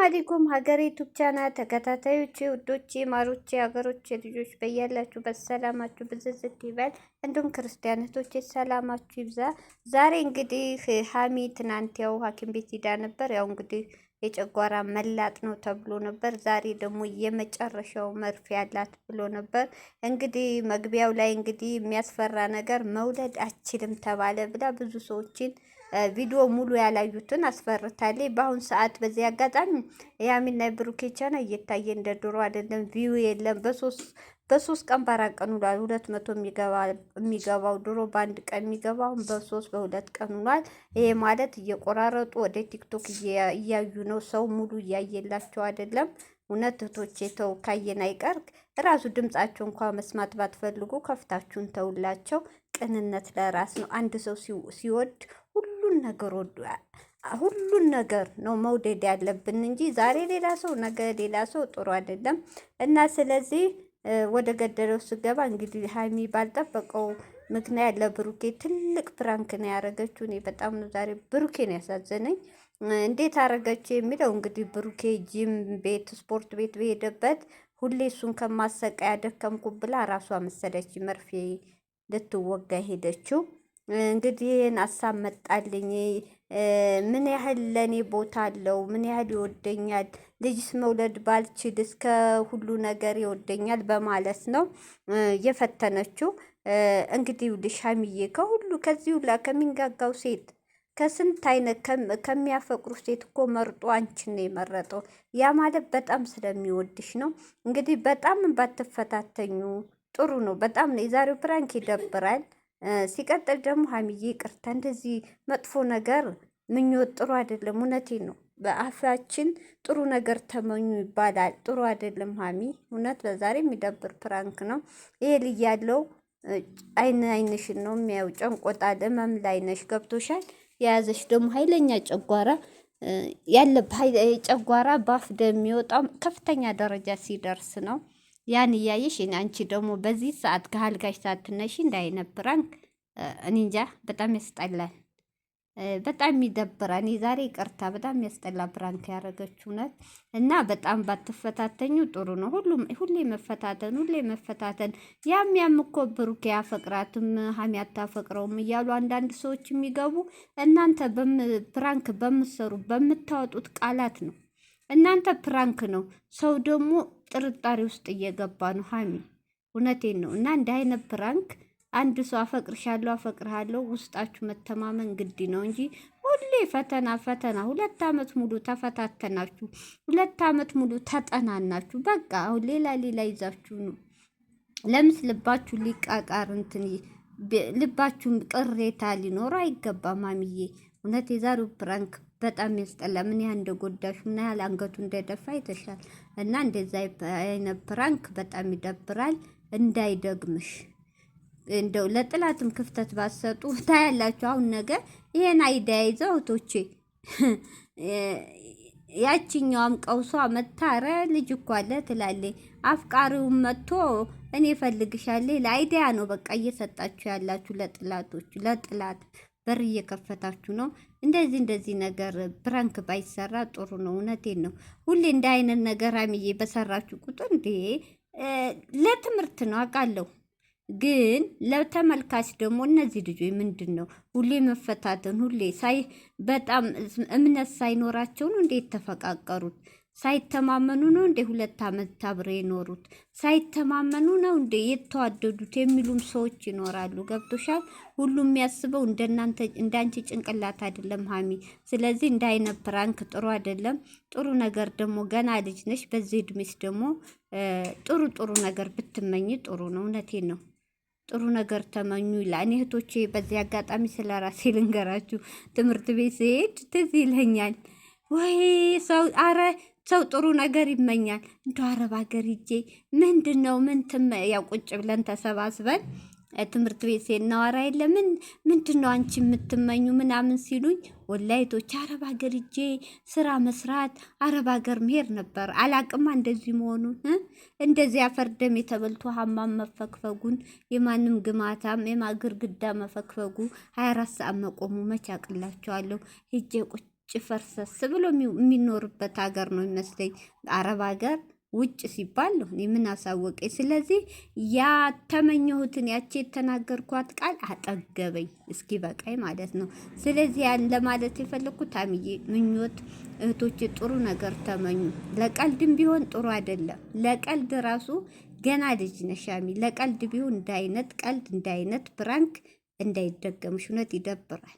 አለይኩም ሀገሬ ዩቲዩብ ቻናል ተከታታዮቼ ውዶቼ ማሮቼ ሀገሮቼ ልጆች በያላችሁ በሰላማችሁ ብዝዝት ይበል። እንዲሁም ክርስቲያን እህቶቼ ሰላማችሁ ይብዛ። ዛሬ እንግዲህ ሀሚ ትናንት ያው ሐኪም ቤት ሄዳ ነበር። ያው እንግዲህ የጨጓራ መላጥ ነው ተብሎ ነበር። ዛሬ ደግሞ የመጨረሻው መርፌ ያላት ብሎ ነበር። እንግዲህ መግቢያው ላይ እንግዲህ የሚያስፈራ ነገር መውለድ አችልም ተባለ ብላ ብዙ ሰዎችን ቪዲዮ ሙሉ ያላዩትን አስፈርታለች። በአሁን ሰዓት በዚህ አጋጣሚ የሀሚና የብሩኬ ቻናል እየታየ እንደ ድሮ አይደለም። ቪው የለም። በሶስት ቀን በአራት ቀን ውሏል። 200 የሚገባው ድሮ በአንድ ቀን የሚገባው በሶስት በሁለት ቀን ውሏል። ይሄ ማለት እየቆራረጡ ወደ ቲክቶክ እያዩ ነው። ሰው ሙሉ እያየላቸው አይደለም። እውነት እህቶቼ ተው፣ ካየን አይቀር ራሱ ድምጻቸው እንኳ መስማት ባትፈልጉ ከፍታችሁን ተውላቸው። ቅንነት ለራስ ነው። አንድ ሰው ሲወድ ሁሉን ነገር ነው መውደድ ያለብን እንጂ ዛሬ ሌላ ሰው ነገ ሌላ ሰው ጥሩ አይደለም። እና ስለዚህ ወደ ገደለው ስገባ እንግዲህ ሀይሚ ባልጠበቀው ምክንያት ለብሩኬ ትልቅ ፕራንክ ነው ያደረገችው። እኔ በጣም ነው ዛሬ ብሩኬን ያሳዘነኝ። እንዴት አረገችው የሚለው እንግዲህ ብሩኬ ጂም ቤት ስፖርት ቤት በሄደበት ሁሌ እሱን ከማሰቃያ ደከምኩ ብላ ራሷ መሰለች መርፌ ልትወጋ ሄደችው። እንግዲህ ይህን ሀሳብ መጣልኝ። ምን ያህል ለእኔ ቦታ አለው፣ ምን ያህል ይወደኛል፣ ልጅስ መውለድ ባልችል እስከ ሁሉ ነገር ይወደኛል በማለት ነው የፈተነችው። እንግዲህ ውልሽ ሀይሚዬ ከሁሉ ከዚህ ሁላ ከሚንጋጋው ሴት ከስንት አይነት ከሚያፈቅሩ ሴት እኮ መርጦ አንቺን ነው የመረጠው። ያ ማለት በጣም ስለሚወድሽ ነው። እንግዲህ በጣም ባትፈታተኙ ጥሩ ነው። በጣም ነው የዛሬው ፕራንክ ይደብራል። ሲቀጥል ደግሞ ሀሚዬ ቅርታ፣ እንደዚህ መጥፎ ነገር ምኞት ጥሩ አይደለም። እውነቴን ነው። በአፋችን ጥሩ ነገር ተመኙ ይባላል። ጥሩ አይደለም ሀሚ። እውነት በዛሬ የሚደብር ፕራንክ ነው። ይሄ ልጅ ያለው አይንሽን ነው የሚያው። ጨንቆጣል። እመም ላይ ነሽ። ገብቶሻል። የያዘሽ ደግሞ ኃይለኛ ጨጓራ ያለብህ ጨጓራ ባፍ እንደሚወጣው ከፍተኛ ደረጃ ሲደርስ ነው። ያን እያየሽ አንቺ ደግሞ በዚህ ሰዓት ከአልጋሽ ሳትነሺ እንዳይነት ፕራንክ እኔ እንጃ፣ በጣም ያስጠላል። በጣም ይደብራል። እኔ ዛሬ ይቅርታ፣ በጣም ያስጠላ ፕራንክ ያደረገችው እውነት። እና በጣም ባትፈታተኙ ጥሩ ነው። ሁሌ መፈታተን ያም እኮ ብሩኬ ያፈቅራትም ሀሚ አታፈቅረውም እያሉ አንዳንድ ሰዎች የሚገቡ እናንተ ፕራንክ በምትሰሩ በምታወጡት ቃላት ነው። እናንተ ፕራንክ ነው፣ ሰው ደግሞ ጥርጣሬ ውስጥ እየገባ ነው። ሀሚ እውነቴን ነው። እና እንደ አይነት ፕራንክ አንድ ሰው አፈቅርሃለሁ ውስጣችሁ መተማመን ግድ ነው እንጂ ሁሌ ፈተና 2 ዓመት ሙሉ ተፈታተናችሁ፣ 2 ዓመት ሙሉ ተጠናናችሁ። በቃ አሁን ሌላ ይዛችሁ ነው። ለምስ ልባችሁ ሊቃቃር ልባችሁ ቅሬታ ሊኖር አይገባም። ሀሚዬ እውነት የዛሬው ፕራንክ በጣም ያስጠላ። ምን ያህል እንደጎዳሽ፣ ምን ያህል አንገቱ እንደደፋ ይተሻል። እና እንደዛ አይነት ፕራንክ በጣም ይደብራል። እንዳይደግምሽ እንደው ለጥላትም ክፍተት ባሰጡ ታያላችሁ። አሁን ነገር ይሄን አይዲያ ይዘው እህቶቼ ያቺኛዋም ቀውሷ መታረ ልጅ እኮ አለ ትላለች። አፍቃሪውም መጥቶ እኔ እፈልግሻለሁ ለአይዲያ ነው በቃ እየሰጣችሁ ያላችሁ ለጥላት በር እየከፈታችሁ ነው። እንደዚህ ነገር ፕራንክ ባይሰራ ጥሩ ነው። እውነቴን ነው። ሁሌ እንደ አይነት ነገር ሀይሚዬ በሰራችሁ ቁጥር ለትምህርት ነው አውቃለሁ፣ ግን ለተመልካች ደግሞ እነዚህ ልጆች ምንድን ነው ሁሌ መፈታተን፣ ሁሌ በጣም እምነት ሳይኖራቸው ነው እንዴት ተፈቃቀሩት? ሳይተማመኑ ነው እንደ 2 ዓመት አብረው የኖሩት? ሳይተማመኑ ነው እንደ የተዋደዱት የሚሉም ሰዎች ይኖራሉ። ገብቶሻል? ሁሉም የሚያስበው እንዳንቺ ጭንቅላት አይደለም ሀሚ። ስለዚህ እንደ አይነት ፕራንክ ጥሩ አይደለም። ጥሩ ነገር ደግሞ ገና ልጅ ነሽ። በዚህ እድሜሽ ደግሞ ጥሩ ነገር ብትመኝ ጥሩ ነው። እውነቴን ነው። ጥሩ ነገር ተመኙ ይላል። እኔ እህቶቼ በዚህ አጋጣሚ ስለ ራሴ ልንገራችሁ። ትምህርት ቤት ስሄድ ትዝ ይለኛል ወይ ሰው ጥሩ ነገር ይመኛል። እንደ አረብ ሀገር ሂጄ ምንድን ነው ያው ቁጭ ብለን ተሰባስበን ትምህርት ቤት እናወራ የለ ምንድን ነው አንቺ የምትመኙ ምናምን ሲሉኝ፣ ወላይቶች አረብ ሀገር ሂጄ ስራ መስራት፣ አረብ ሀገር መሄድ ነበር። አላቅማ እንደዚህ መሆኑን እንደዚህ አፈርደም የተበልቶ ሀማም መፈግፈጉን የማንም ግማታም ግድግዳ መፈግፈጉ 24 ሰዓት መቆሙ መች አቅላቸዋለሁ። ሂጄ ቁጭ ፈርሰስ ብሎ የሚኖርበት ሀገር ነው ይመስለኝ። አረብ ሀገር ውጭ ሲባል ነው ምን አሳወቀኝ። ስለዚህ ያተመኘሁትን ያቺ የተናገርኳት ቃል አጠገበኝ እስኪ በቃኝ ማለት ነው። ስለዚህ ያን ለማለት የፈለኩት ታምዬ ምኞት እህቶች ጥሩ ነገር ተመኙ። ለቀልድም ቢሆን ጥሩ አይደለም። ለቀልድ ራሱ ገና ልጅ ነሻሚ ለቀልድ ቢሆን እንዳይነት ቀልድ እንዳይነት ፕራንክ እንዳይደገምሽ። እውነት ይደብራል።